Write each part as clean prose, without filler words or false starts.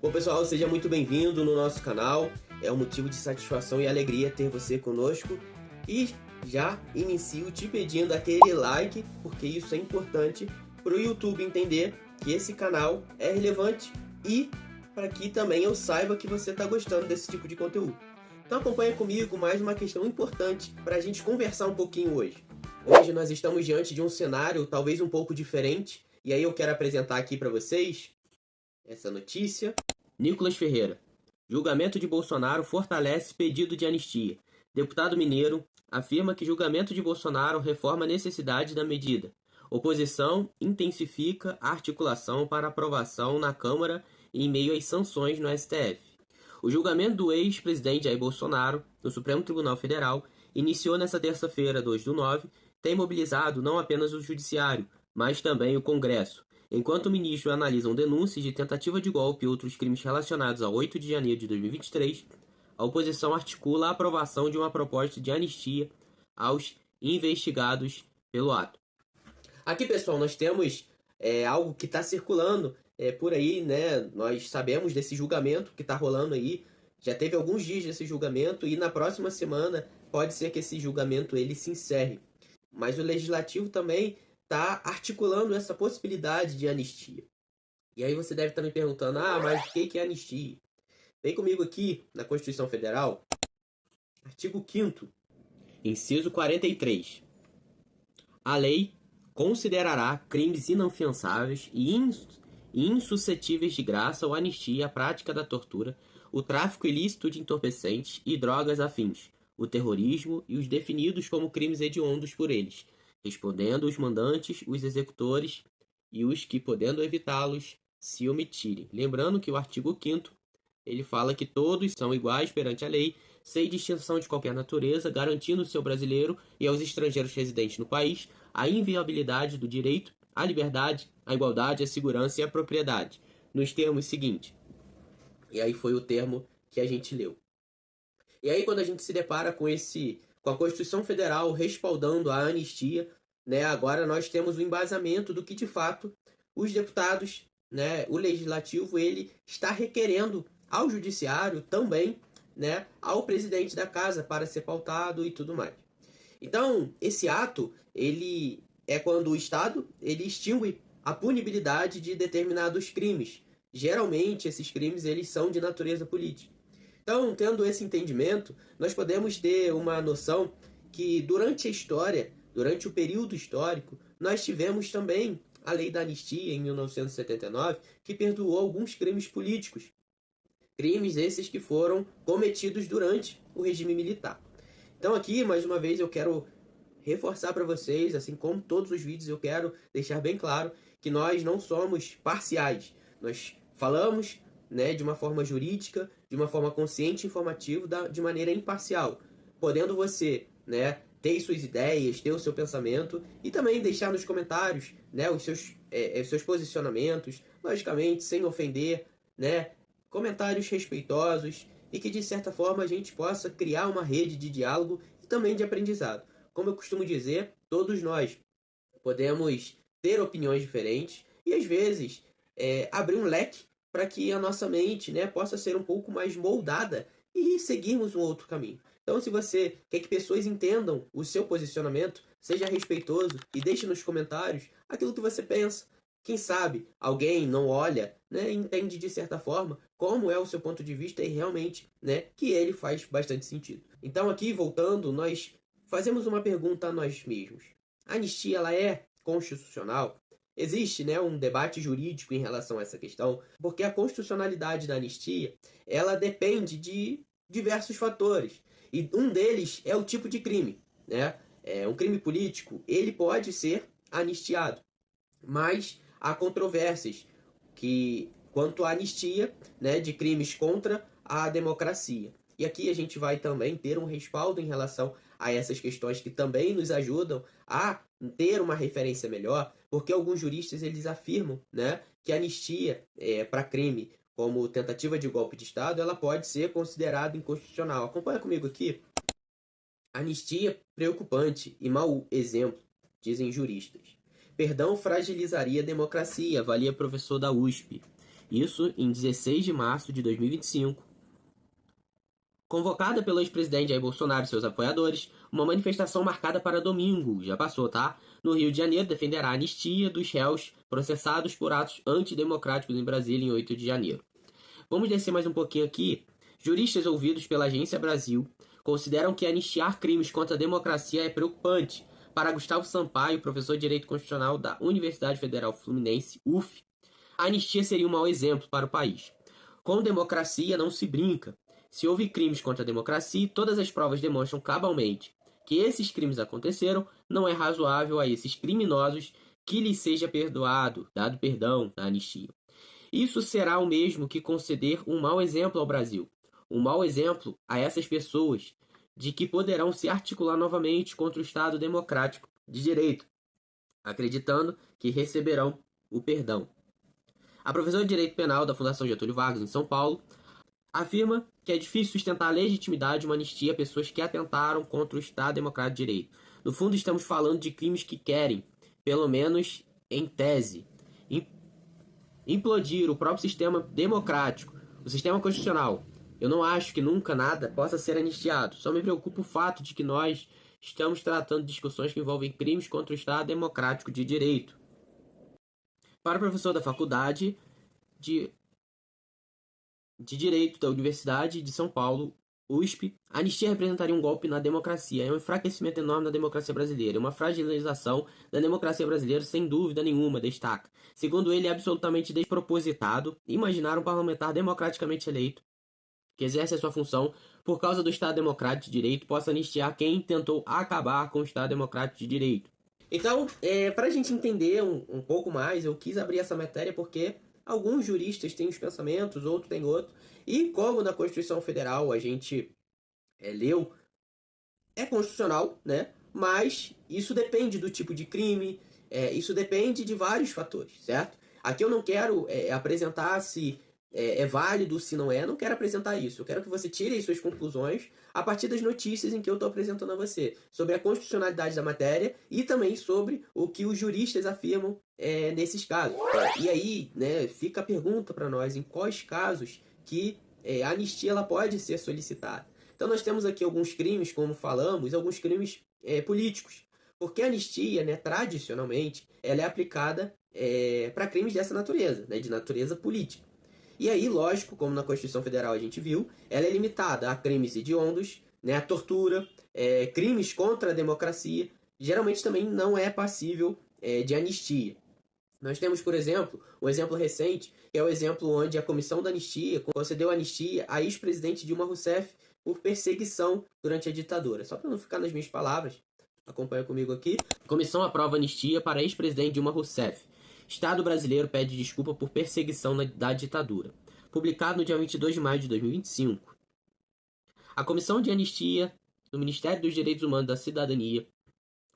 Bom, pessoal, seja muito bem-vindo no nosso canal. É um motivo de satisfação e alegria ter você conosco. E já inicio te pedindo aquele like, porque isso é importante para o YouTube entender que esse canal é relevante e para que também eu saiba que você está gostando desse tipo de conteúdo. Então acompanha comigo mais uma questão importante para a gente conversar um pouquinho hoje. Hoje nós estamos diante de um cenário talvez um pouco diferente, e aí eu quero apresentar aqui para vocês essa notícia. Nicolas Ferreira. Julgamento de Bolsonaro fortalece pedido de anistia. Deputado mineiro afirma que julgamento de Bolsonaro reforma a necessidade da medida. Oposição intensifica a articulação para aprovação na Câmara em meio às sanções no STF. O julgamento do ex-presidente Jair Bolsonaro no Supremo Tribunal Federal iniciou nesta terça-feira, 2/9, tem mobilizado não apenas o Judiciário, mas também o Congresso. Enquanto ministros analisam denúncias de tentativa de golpe e outros crimes relacionados a 8 de janeiro de 2023, a oposição articula a aprovação de uma proposta de anistia aos investigados pelo ato. Aqui, pessoal, nós temos algo que está circulando por aí, né? Nós sabemos desse julgamento que está rolando aí. Já teve alguns dias desse julgamento e na próxima semana pode ser que esse julgamento ele se encerre. Mas o Legislativo também está articulando essa possibilidade de anistia. E aí você deve estar me perguntando, mas o que é anistia? Vem comigo aqui na Constituição Federal, artigo 5º, inciso 43. A lei considerará crimes inafiançáveis e insuscetíveis de graça ou anistia a prática da tortura, o tráfico ilícito de entorpecentes e drogas afins, o terrorismo e os definidos como crimes hediondos por eles, respondendo os mandantes, os executores e os que, podendo evitá-los, se omitirem. Lembrando que o artigo 5º, ele fala que todos são iguais perante a lei, sem distinção de qualquer natureza, garantindo ao seu brasileiro e aos estrangeiros residentes no país a inviolabilidade do direito à liberdade, à igualdade, à segurança e à propriedade, nos termos seguintes. E aí foi o termo que a gente leu. E aí quando a gente se depara com a Constituição Federal respaldando a anistia, né, agora nós temos o embasamento do que de fato os deputados, né, o Legislativo, ele está requerendo ao Judiciário também, né, ao presidente da Casa para ser pautado e tudo mais. Então, esse ato, ele é quando o Estado ele extingue a punibilidade de determinados crimes. Geralmente, esses crimes eles são de natureza política. Então, tendo esse entendimento, nós podemos ter uma noção que durante a história, durante o período histórico, nós tivemos também a Lei da Anistia, em 1979, que perdoou alguns crimes políticos. Crimes esses que foram cometidos durante o regime militar. Então aqui, mais uma vez, eu quero reforçar para vocês, assim como todos os vídeos, eu quero deixar bem claro que nós não somos parciais. Nós falamos, né, de uma forma jurídica, de uma forma consciente e informativa, de maneira imparcial, podendo você, né, ter suas ideias, ter o seu pensamento e também deixar nos comentários, né, os seus posicionamentos, logicamente sem ofender, né, comentários respeitosos e que de certa forma a gente possa criar uma rede de diálogo e também de aprendizado. Como eu costumo dizer, todos nós podemos ter opiniões diferentes e às vezes abrir um leque para que a nossa mente, né, possa ser um pouco mais moldada e seguirmos um outro caminho. Então, se você quer que pessoas entendam o seu posicionamento, seja respeitoso e deixe nos comentários aquilo que você pensa. Quem sabe alguém não olha, né, entende de certa forma como é o seu ponto de vista e realmente, né, que ele faz bastante sentido. Então, aqui, voltando, nós fazemos uma pergunta a nós mesmos. A anistia, ela é constitucional? Existe, né, um debate jurídico em relação a essa questão, porque a constitucionalidade da anistia, ela depende de diversos fatores. E um deles é o tipo de crime, né? Um crime político, ele pode ser anistiado, mas há controvérsias quanto à anistia, né, de crimes contra a democracia. E aqui a gente vai também ter um respaldo em relação a essas questões que também nos ajudam a ter uma referência melhor, porque alguns juristas eles afirmam, né, que a anistia para crime como tentativa de golpe de Estado, ela pode ser considerada inconstitucional. Acompanha comigo aqui. Anistia preocupante e mau exemplo, dizem juristas. Perdão fragilizaria a democracia, avalia professor da USP. Isso em 16 de março de 2025. Convocada pelo ex-presidente Jair Bolsonaro e seus apoiadores, uma manifestação marcada para domingo, já passou, tá? No Rio de Janeiro, defenderá a anistia dos réus processados por atos antidemocráticos em Brasília em 8 de janeiro. Vamos descer mais um pouquinho aqui. Juristas ouvidos pela Agência Brasil consideram que anistiar crimes contra a democracia é preocupante. Para Gustavo Sampaio, professor de Direito Constitucional da Universidade Federal Fluminense, UF, a anistia seria um mau exemplo para o país. Com democracia não se brinca. Se houve crimes contra a democracia, todas as provas demonstram cabalmente que esses crimes aconteceram, não é razoável a esses criminosos que lhes seja dado perdão na anistia. Isso será o mesmo que conceder um mau exemplo ao Brasil, um mau exemplo a essas pessoas de que poderão se articular novamente contra o Estado democrático de direito, acreditando que receberão o perdão. A professora de Direito Penal da Fundação Getúlio Vargas, em São Paulo, afirma que é difícil sustentar a legitimidade de uma anistia a pessoas que atentaram contra o Estado Democrático de Direito. No fundo, estamos falando de crimes que querem, pelo menos em tese, implodir o próprio sistema democrático, o sistema constitucional. Eu não acho que nunca nada possa ser anistiado. Só me preocupa o fato de que nós estamos tratando discussões que envolvem crimes contra o Estado Democrático de Direito. Para o professor da Faculdade de Direito da Universidade de São Paulo, USP, a anistia representaria um golpe na democracia, é um enfraquecimento enorme da democracia brasileira, uma fragilização da democracia brasileira, sem dúvida nenhuma, destaca. Segundo ele, é absolutamente despropositado imaginar um parlamentar democraticamente eleito, que exerce a sua função por causa do Estado Democrático de Direito, possa anistiar quem tentou acabar com o Estado Democrático de Direito. Então, para a gente entender um pouco mais, eu quis abrir essa matéria porque alguns juristas têm os pensamentos, outros têm outro. E como na Constituição Federal a gente leu, é constitucional, né? Mas isso depende do tipo de crime, isso depende de vários fatores, certo? Aqui eu não quero apresentar se é válido, se não é, não quero apresentar isso. Eu quero que você tire as suas conclusões a partir das notícias em que eu estou apresentando a você, sobre a constitucionalidade da matéria e também sobre o que os juristas afirmam nesses casos. E aí, né, fica a pergunta para nós, em quais casos que a anistia ela pode ser solicitada. Então nós temos aqui alguns crimes, como falamos, alguns crimes políticos. Porque a anistia, né, tradicionalmente, ela é aplicada para crimes dessa natureza, né, de natureza política. E aí, lógico, como na Constituição Federal a gente viu, ela é limitada a crimes hediondos, né, a tortura, crimes contra a democracia, geralmente também não é passível de anistia. Nós temos, por exemplo, um exemplo recente, que é o exemplo onde a Comissão da Anistia concedeu anistia a ex-presidente Dilma Rousseff por perseguição durante a ditadura. Só para não ficar nas minhas palavras, acompanha comigo aqui. A comissão aprova anistia para a ex-presidente Dilma Rousseff. Estado brasileiro pede desculpa por perseguição da ditadura. Publicado no dia 22 de maio de 2025. A Comissão de Anistia do Ministério dos Direitos Humanos e da Cidadania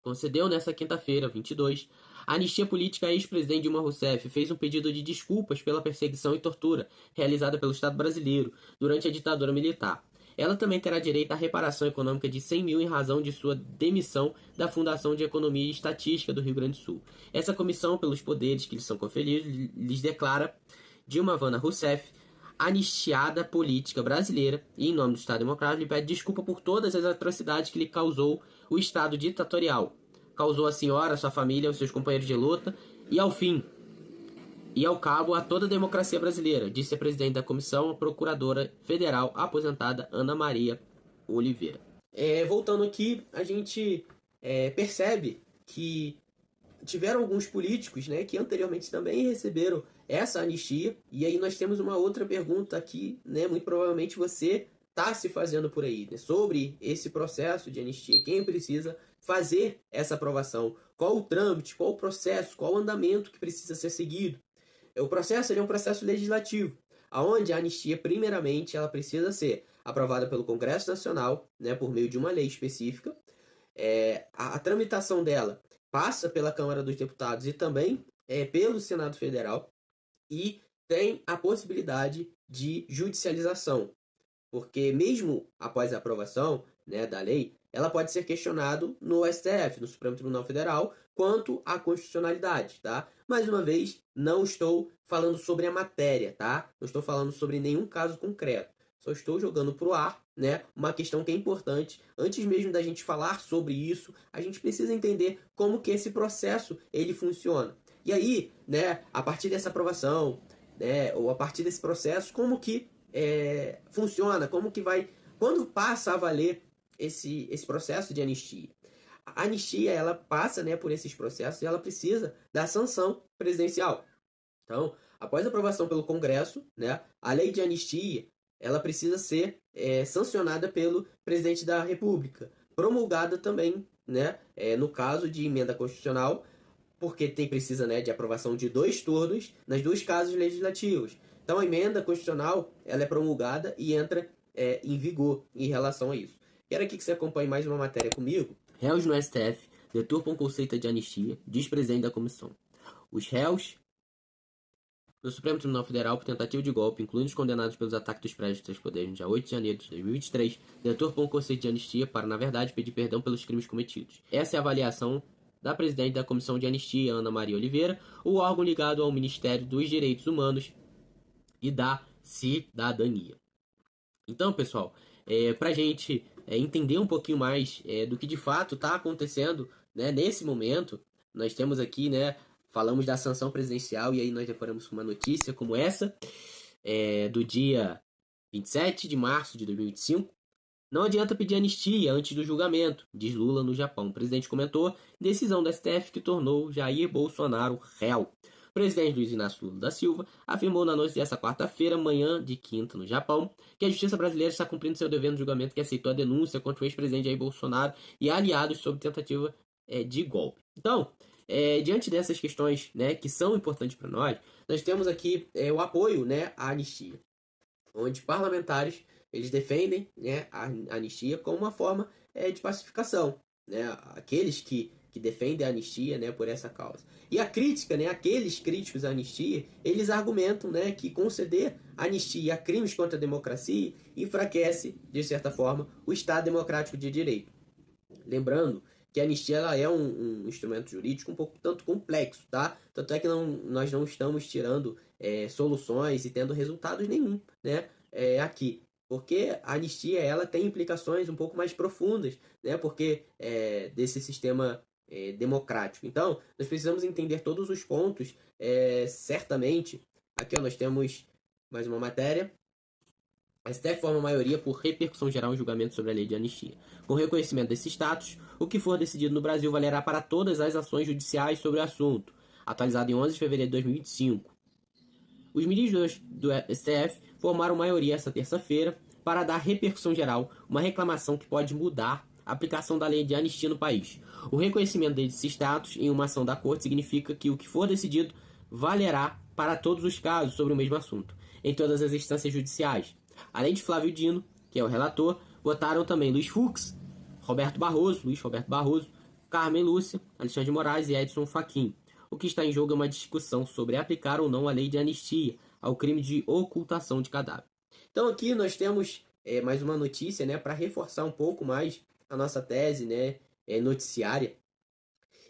concedeu nesta quinta-feira, 22, a anistia política à ex-presidente Dilma Rousseff, fez um pedido de desculpas pela perseguição e tortura realizada pelo Estado brasileiro durante a ditadura militar. Ela também terá direito à reparação econômica de 100 mil em razão de sua demissão da Fundação de Economia e Estatística do Rio Grande do Sul. Essa comissão, pelos poderes que lhes são conferidos, lhes declara Dilma Vana Rousseff anistiada política brasileira e, em nome do Estado Democrático, lhe pede desculpa por todas as atrocidades que lhe causou o Estado ditatorial. Causou a senhora, a sua família, aos seus companheiros de luta e, ao fim, e ao cabo, a toda a democracia brasileira, disse a presidente da comissão, a procuradora federal aposentada Ana Maria Oliveira. Voltando aqui, a gente percebe que tiveram alguns políticos, né, que anteriormente também receberam essa anistia. E aí nós temos uma outra pergunta aqui, né, muito provavelmente você está se fazendo por aí, né, sobre esse processo de anistia. Quem precisa fazer essa aprovação? Qual o trâmite, qual o processo, qual o andamento que precisa ser seguido? O processo é um processo legislativo, onde a anistia, primeiramente, ela precisa ser aprovada pelo Congresso Nacional, né, por meio de uma lei específica. A tramitação dela passa pela Câmara dos Deputados e também pelo Senado Federal, e tem a possibilidade de judicialização, porque mesmo após a aprovação, né, da lei, ela pode ser questionada no STF, no Supremo Tribunal Federal, quanto à constitucionalidade, tá? Mais uma vez, não estou falando sobre a matéria, tá? Não estou falando sobre nenhum caso concreto. Só estou jogando pro ar, né? Uma questão que é importante. Antes mesmo da gente falar sobre isso, a gente precisa entender como que esse processo ele funciona. E aí, né? A partir dessa aprovação, né? Ou a partir desse processo, como que funciona? Como que vai? Quando passa a valer esse processo de anistia? A anistia ela passa, né, por esses processos e ela precisa da sanção presidencial. Então, após a aprovação pelo Congresso, né, a lei de anistia ela precisa ser sancionada pelo presidente da República, promulgada também, né, no caso de emenda constitucional, porque precisa, né, de aprovação de 2 turnos nas 2 casas legislativas. Então, a emenda constitucional ela é promulgada e entra em vigor em relação a isso. Quero aqui que você acompanhe mais uma matéria comigo. Réus no STF deturpam conceito de anistia, diz presidente da comissão. Os réus no Supremo Tribunal Federal por tentativa de golpe, incluindo os condenados pelos ataques dos prédios dos três poderes no dia 8 de janeiro de 2023, deturpam o conceito de anistia para, na verdade, pedir perdão pelos crimes cometidos. Essa é a avaliação da presidente da Comissão de Anistia, Ana Maria Oliveira, o órgão ligado ao Ministério dos Direitos Humanos e da Cidadania. Então, pessoal, para a gente entender um pouquinho mais do que de fato está acontecendo, né, nesse momento, nós temos aqui, né, falamos da sanção presidencial e aí nós deparamos com uma notícia como essa, do dia 27 de março de 2025. Não adianta pedir anistia antes do julgamento, diz Lula no Japão. O presidente comentou decisão do STF que tornou Jair Bolsonaro réu. O presidente Luiz Inácio Lula da Silva afirmou na noite dessa quarta-feira, manhã de quinta no Japão, que a justiça brasileira está cumprindo seu dever no julgamento que aceitou a denúncia contra o ex-presidente Jair Bolsonaro e aliados sob tentativa de golpe. Então, diante dessas questões, né, que são importantes para nós temos aqui o apoio, né, à anistia, onde parlamentares eles defendem, né, a anistia como uma forma de pacificação, né, aqueles que defendem a anistia, né, por essa causa. E a crítica, né, aqueles críticos à anistia, eles argumentam, né, que conceder anistia a crimes contra a democracia enfraquece, de certa forma, o Estado democrático de direito. Lembrando que a anistia ela é um instrumento jurídico um pouco tanto complexo, tá? Tanto é que nós não estamos tirando soluções e tendo resultados nenhum, né, aqui. Porque a anistia ela tem implicações um pouco mais profundas, né? Porque desse sistema democrático. Então, nós precisamos entender todos os pontos, certamente. Aqui ó, nós temos mais uma matéria. A STF forma a maioria por repercussão geral em julgamento sobre a lei de anistia. Com reconhecimento desse status, o que for decidido no Brasil valerá para todas as ações judiciais sobre o assunto, atualizado em 11 de fevereiro de 2025. Os ministros do STF formaram maioria esta terça-feira para dar repercussão geral, uma reclamação que pode mudar a aplicação da lei de anistia no país. O reconhecimento desse status em uma ação da Corte significa que o que for decidido valerá para todos os casos sobre o mesmo assunto, em todas as instâncias judiciais. Além de Flávio Dino, que é o relator, votaram também Luiz Fux, Luiz Roberto Barroso, Carmen Lúcia, Alexandre de Moraes e Edson Fachin. O que está em jogo é uma discussão sobre aplicar ou não a lei de anistia ao crime de ocultação de cadáver. Então aqui nós temos mais uma notícia, né, para reforçar um pouco mais a nossa tese, né, noticiária.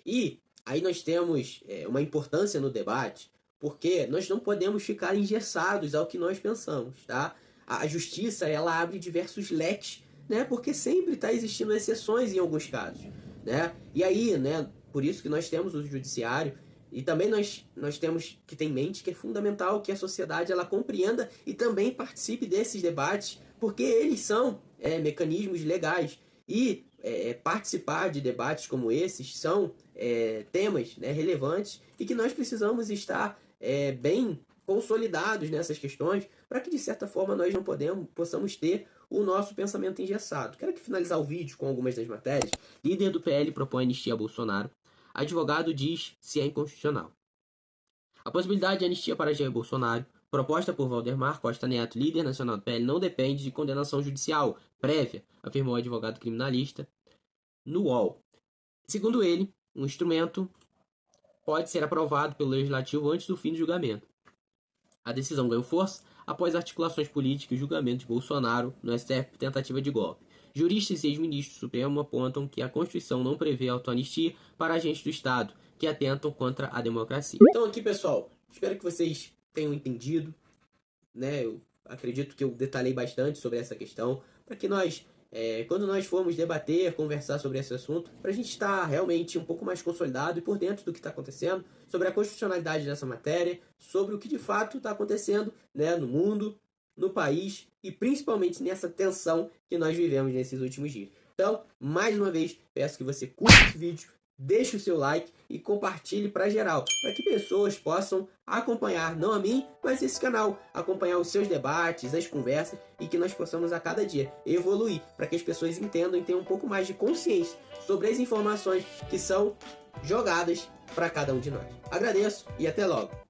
E aí nós temos uma importância no debate, porque nós não podemos ficar engessados ao que nós pensamos, tá? A justiça ela abre diversos leques, né, porque sempre está existindo exceções em alguns casos, né? E aí, né, por isso que nós temos o judiciário. E também nós temos que ter em mente que é fundamental que a sociedade ela compreenda e também participe desses debates, porque eles são mecanismos legais. E participar de debates como esses são temas, né, relevantes e que nós precisamos estar bem consolidados nessas questões para que, de certa forma, nós não possamos ter o nosso pensamento engessado. Quero aqui finalizar o vídeo com algumas das matérias. Líder do PL propõe anistia a Bolsonaro. Advogado diz se é inconstitucional. A possibilidade de anistia para Jair Bolsonaro, proposta por Valdemar Costa Neto, líder nacional do PL, não depende de condenação judicial prévia, afirmou o advogado criminalista no UOL. Segundo ele, um instrumento pode ser aprovado pelo Legislativo antes do fim do julgamento. A decisão ganhou força após articulações políticas e julgamento de Bolsonaro no STF por tentativa de golpe. Juristas e ex-ministros do Supremo apontam que a Constituição não prevê autoanistia para agentes do Estado que atentam contra a democracia. Então aqui, pessoal, espero que vocês tenham entendido, né? Eu acredito que eu detalhei bastante sobre essa questão, para que nós, quando nós formos debater, conversar sobre esse assunto, para a gente estar realmente um pouco mais consolidado e por dentro do que está acontecendo, sobre a constitucionalidade dessa matéria, sobre o que de fato está acontecendo, né, no mundo, no país e principalmente nessa tensão que nós vivemos nesses últimos dias. Então, mais uma vez, peço que você curta esse vídeo, deixe o seu like e compartilhe para geral, para que pessoas possam acompanhar, não a mim, mas esse canal, acompanhar os seus debates, as conversas e que nós possamos a cada dia evoluir, para que as pessoas entendam e tenham um pouco mais de consciência sobre as informações que são jogadas para cada um de nós. Agradeço e até logo!